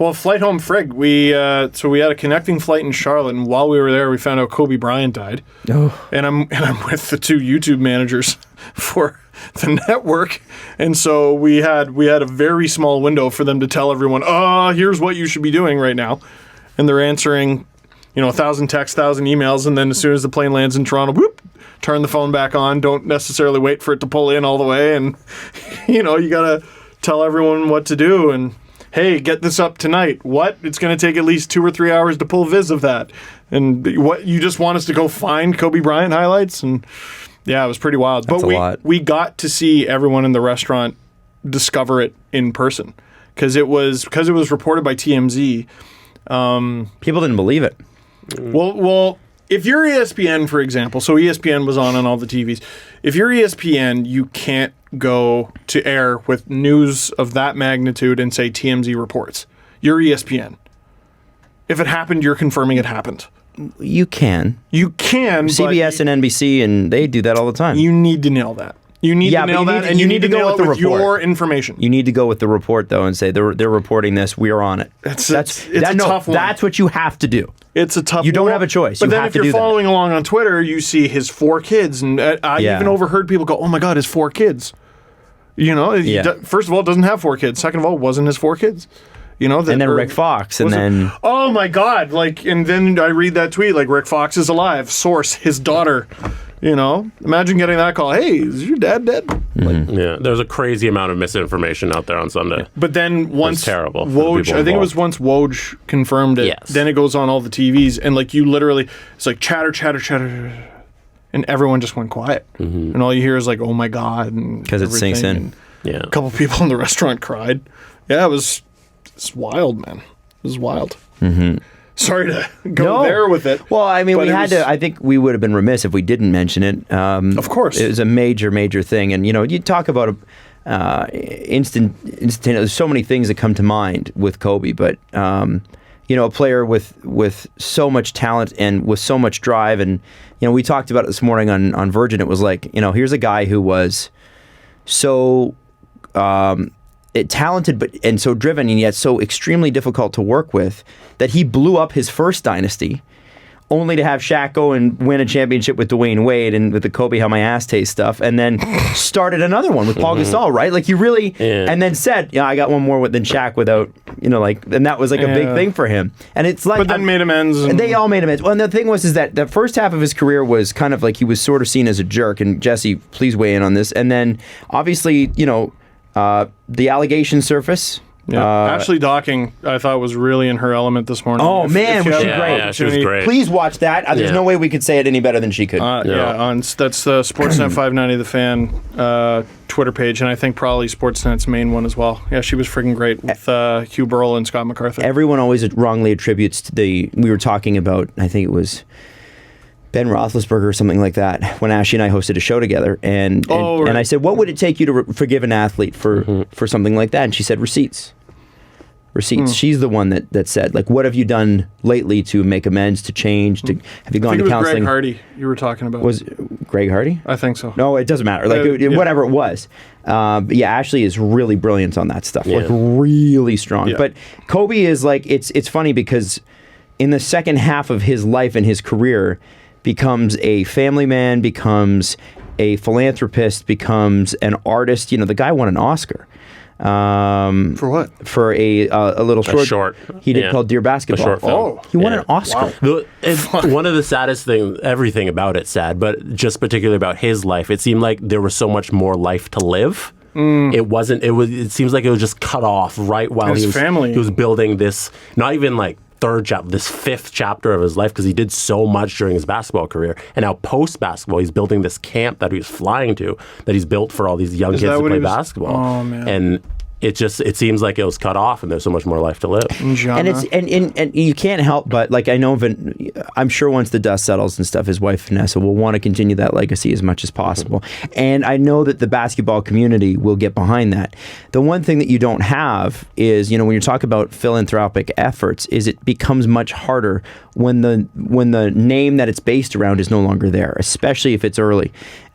Well, flight home, frig. We had a connecting flight in Charlotte, and while we were there, we found out Kobe Bryant died. Oh. And I'm with the 2 YouTube managers for the network, and so we had a very small window for them to tell everyone, here's what you should be doing right now, and they're answering, 1,000 texts, 1,000 emails, and then as soon as the plane lands in Toronto, whoop, turn the phone back on. Don't necessarily wait for it to pull in all the way, and you gotta tell everyone what to do. And hey, get this up tonight. What? It's gonna take at least 2 or 3 hours to pull viz of that. And what? You just want us to go find Kobe Bryant highlights? And yeah, it was pretty wild. That's but we got to see everyone in the restaurant discover it in person because it was reported by TMZ. People didn't believe it. Well, if you're ESPN, for example, so ESPN was on all the TVs. If you're ESPN, you can't go to air with news of that magnitude and say TMZ reports. You're ESPN. If it happened, you're confirming it happened. You can. CBS and NBC, and they do that all the time. You need to nail that. You need to nail that, and you need to go with the report. Your information. You need to go with the report, though, and say they're reporting this. We are on it. It's a tough one. That's what you have to do. It's a tough. You don't have a choice. But then if you're following along on Twitter, you see his 4 kids, and I even overheard people go, "Oh my God, his 4 kids." First of all, doesn't have 4 kids. Second of all, wasn't his 4 kids. And then Rick Fox, and then oh my God, and then I read that tweet Rick Fox is alive. Source, his daughter. Imagine getting that call. Hey, is your dad dead? Mm-hmm. There's a crazy amount of misinformation out there on Sunday. But then once terrible Woj, I think it was once Woj confirmed it. Yes. Then it goes on all the TVs, and you literally, it's chatter, and everyone just went quiet, and all you hear is oh my God, because it sinks in. And a couple people in the restaurant cried. Yeah, it's wild, man. It was wild. Mm-hmm. Sorry to go there with it. Well, I mean, we had to. I think we would have been remiss if we didn't mention it. Of course, it was a major thing, and you talk about instant. There's so many things that come to mind with Kobe, but a player with so much talent and with so much drive, and we talked about it this morning on Virgin. It was here's a guy who was so. Talented and so driven and yet so extremely difficult to work with that he blew up his first dynasty only to have Shaq go and win a championship with Dwayne Wade and with the Kobe how my ass tastes stuff, and then started another one with Paul Gasol, right? He really and then said, I got one more than Shaq without, and that was a big thing for him. And it's but then made amends. And they all made amends. Well, and the thing was that the first half of his career was kind of he was sort of seen as a jerk, and Jesse, please weigh in on this. And then obviously, the allegation surface. Yeah. Ashley Docking, I thought, was really in her element this morning. Oh, man, was she great? Yeah, she was great. Please watch that. There's no way we could say it any better than she could. That's the Sportsnet 590 The Fan Twitter page, and I think probably Sportsnet's main one as well. Yeah, she was freaking great with Hugh Burrell and Scott MacArthur. Everyone always wrongly attributes to we were talking about, I think it was Ben Roethlisberger or something like that, when Ashley and I hosted a show together, and I said, what would it take you to forgive an athlete for something like that? And she said, receipts. She's the one that said, what have you done lately to make amends, to change, to have you gone to counseling? Greg Hardy you were talking about. Was Greg Hardy? I think so. No, it doesn't matter. Whatever it was. But yeah, Ashley is really brilliant on that stuff. Really strong. Yeah. But Kobe is it's funny because in the second half of his life and his career, becomes a family man, becomes a philanthropist, becomes an artist. The guy won an Oscar. For what? For a little short he did called Dear Basketball. A short film. He won an Oscar. Wow. One of the saddest things, everything about it's sad, but just particularly about his life, it seemed like there was so much more life to live. It seems like it was just cut off right while he was building this, not even this 5th chapter of his life, because he did so much during his basketball career, and now post basketball he's building this camp that he's flying to, that he's built for all these young kids to play basketball. Oh man! And it seems like it was cut off, and there's so much more life to live. And it's and you can't help but I know I'm sure once the dust settles and stuff, his wife Vanessa will want to continue that legacy as much as possible. And I know that the basketball community will get behind that. The one thing that you don't have is, when you talk about philanthropic efforts, is it becomes much harder when the name that it's based around is no longer there, especially if it's early.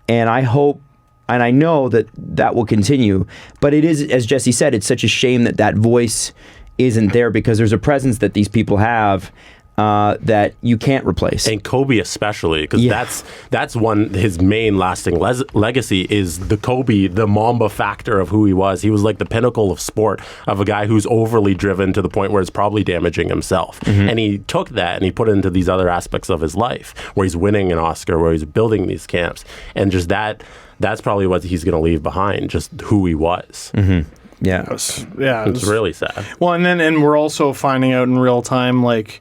And I hope, and I know that will continue, but it is, as Jesse said, it's such a shame that voice isn't there because there's a presence that these people have that you can't replace. And Kobe especially, because that's one, his main lasting legacy is the Kobe, the Mamba factor of who he was. He was like the pinnacle of sport, of a guy who's overly driven to the point where it's probably damaging himself. Mm-hmm. And he took that and he put it into these other aspects of his life, where he's winning an Oscar, where he's building these camps. And just that's probably what he's going to leave behind, just who he was. Mm-hmm. Yeah. It's really sad. Well, and we're also finding out in real time, like,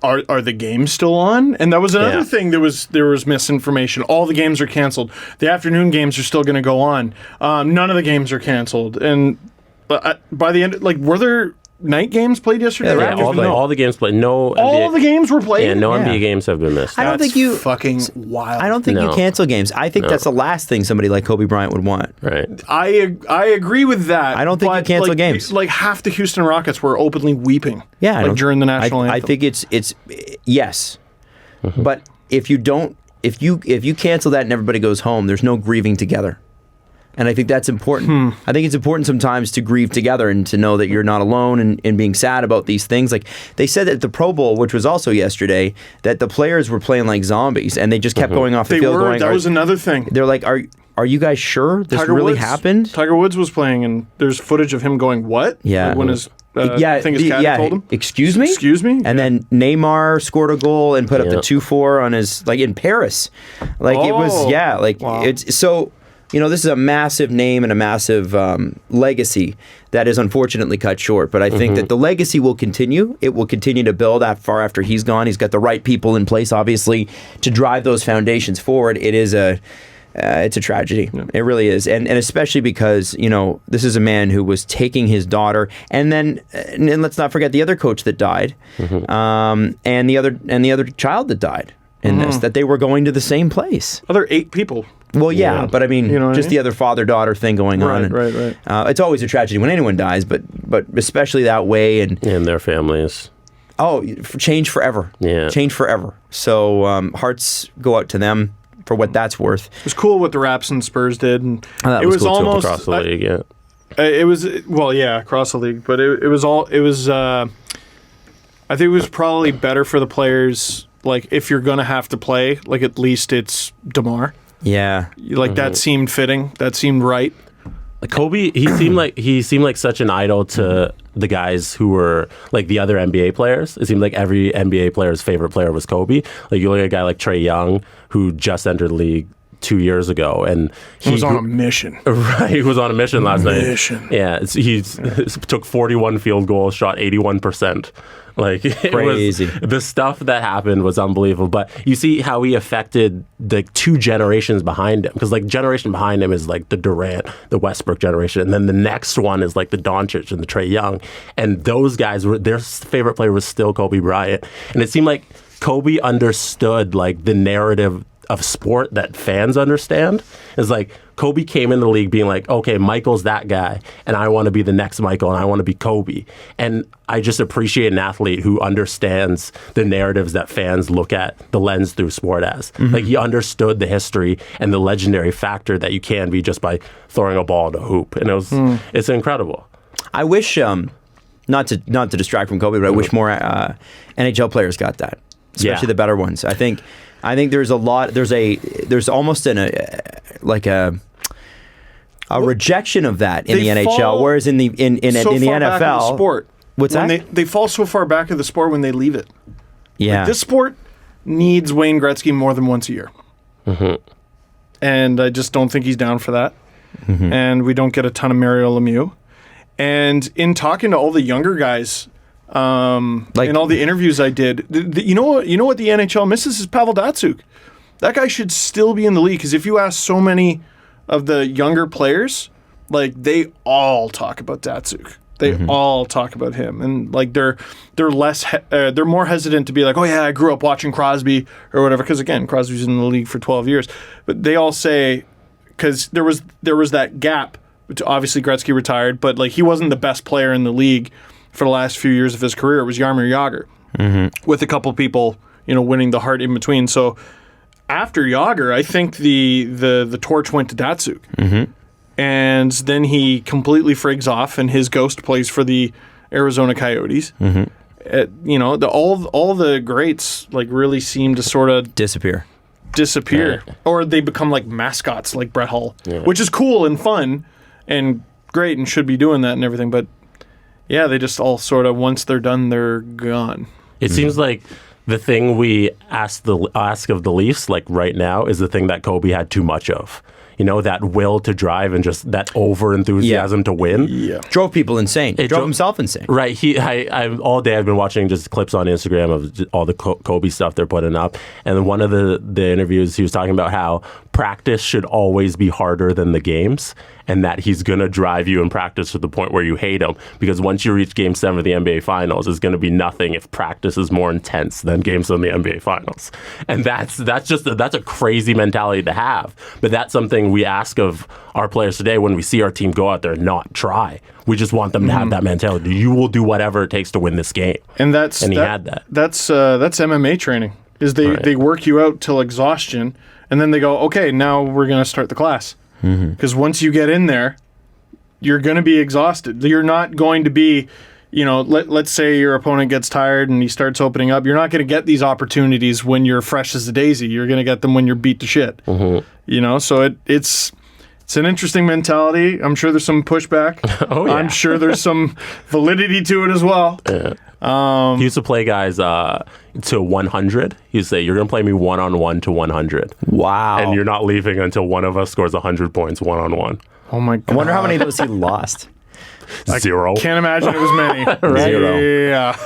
Are the games still on? And that was another thing. There was misinformation. All the games are canceled. The afternoon games are still going to go on. None of the games are canceled. And by the end, like, were there night games played yesterday? Yeah, all the games played. No, all the games were played. Yeah, no NBA games have been missed. I don't think you fucking wild. I don't think you cancel games. I think that's the last thing somebody like Kobe Bryant would want. Right. I agree with that. I don't think you cancel games. Like half the Houston Rockets were openly weeping. Yeah, during the national anthem. I think it's yes, but if you cancel that and everybody goes home, there's no grieving together. And I think that's important. I think it's important sometimes to grieve together and to know that you're not alone in being sad about these things. Like they said at the Pro Bowl, which was also yesterday, that the players were playing like zombies and they just kept going off the field. That was another thing. They're like, are you guys sure this really happened? Tiger Woods was playing and there's footage of him going, what? Yeah. Like when his I think his cat told him. Excuse me? Excuse me? And then Neymar scored a goal and put up the 2-4 on his, like in Paris. Like it was, it's so... this is a massive name and a massive legacy that is unfortunately cut short. But I think that the legacy will continue. It will continue to build far after he's gone. He's got the right people in place, obviously, to drive those foundations forward. It is it's a tragedy. Yeah. It really is. And especially because, this is a man who was taking his daughter and let's not forget the other coach that died and the other child that died in this, that they were going to the same place. Other 8 people. Well, yeah, but I mean, the other father-daughter thing going on. Right. It's always a tragedy when anyone dies, but especially that way. And their families. Oh, change forever. Yeah. Change forever. So hearts go out to them for what that's worth. It was cool what the Raps and Spurs did. And it was cool almost across the league, it was, across the league, but I think it was probably better for the players, like, if you're going to have to play, like, at least it's DeMar. Yeah, that seemed fitting. That seemed right. Like Kobe, he seemed like such an idol to the guys who were like the other NBA players. It seemed like every NBA player's favorite player was Kobe. Like you look at a guy like Trae Young, who just entered the league 2 years ago, and he was on a mission. Right, he was on a mission last night. Yeah, he took 41 field goals, shot 81%. Like crazy. The stuff that happened was unbelievable. But you see how he affected the 2 generations behind him, because like generation behind him is like the Durant, the Westbrook generation, and then the next one is like the Doncic and the Trae Young, and those guys their favorite player was still Kobe Bryant, and it seemed like Kobe understood like the narrative of sport that fans understand. Is like Kobe came in the league being like, okay, Michael's that guy, and I want to be the next Michael, and I want to be Kobe. And I just appreciate an athlete who understands the narratives that fans look at the lens through sport as. Like he understood the history and the legendary factor that you can be just by throwing a ball in a hoop, and it's incredible. I wish, not to distract from Kobe, but I wish more NHL players got that, especially the better ones. I think there's a lot. There's almost a rejection of that in the NHL, whereas in the NFL, back in the sport. What's that? They fall so far back in the sport when they leave it. Yeah, like this sport needs Wayne Gretzky more than once a year, and I just don't think he's down for that. And we don't get a ton of Mario Lemieux. And in talking to all the younger guys. In all the interviews I did, you know what the NHL misses is Pavel Datsyuk. That guy should still be in the league, because if you ask so many of the younger players, like they all talk about Datsyuk. They all talk about him, and like they're more hesitant to be like, oh yeah, I grew up watching Crosby or whatever, because again, Crosby's in the league for 12 years. But they all say, because there was that gap. Obviously Gretzky retired, but like he wasn't the best player in the league for the last few years of his career. It was Jaromir Jagr, with a couple people, winning the Hart in between. So after Jagr, I think the torch went to Datsyuk, and then he completely frigs off, and his ghost plays for the Arizona Coyotes. You know, all the greats like really seem to sort of Disappear. or they become like mascots like Brett Hull, which is cool and fun and great and should be doing that and everything. But yeah, they just all sort of, once they're done, they're gone. It seems like the thing we ask of the Leafs, like right now, is the thing that Kobe had too much of. You know, that will to drive and just that over enthusiasm to win. Yeah. Drove people insane. It drove himself insane. Right. I all day I've been watching just clips on Instagram of all the Kobe stuff they're putting up. And then one of the interviews, he was talking about how practice should always be harder than the games, and that he's going to drive you in practice to the point where you hate him, because once you reach Game 7 of the NBA Finals, it's going to be nothing if practice is more intense than games in the NBA Finals. And that's a crazy mentality to have. But that's something we ask of our players today when we see our team go out there and not try. We just want them to have that mentality. You will do whatever it takes to win this game. And he had that. That's MMA training. Is they work you out till exhaustion, and then they go, okay, now we're going to start the class. Because once you get in there, you're going to be exhausted. You're not going to be, you know, let's say your opponent gets tired and he starts opening up. You're not going to get these opportunities when you're fresh as a daisy. You're going to get them when you're beat to shit. You know, so it's an interesting mentality. I'm sure there's some pushback. Oh, yeah. I'm sure there's some validity to it as well. He used to play guys to 100. He'd say, you're going to play me one-on-one to 100. Wow. And you're not leaving until one of us scores 100 points one-on-one. Oh, my God. I wonder how many of those he lost. 0. Can't imagine it was many. Right? Yeah.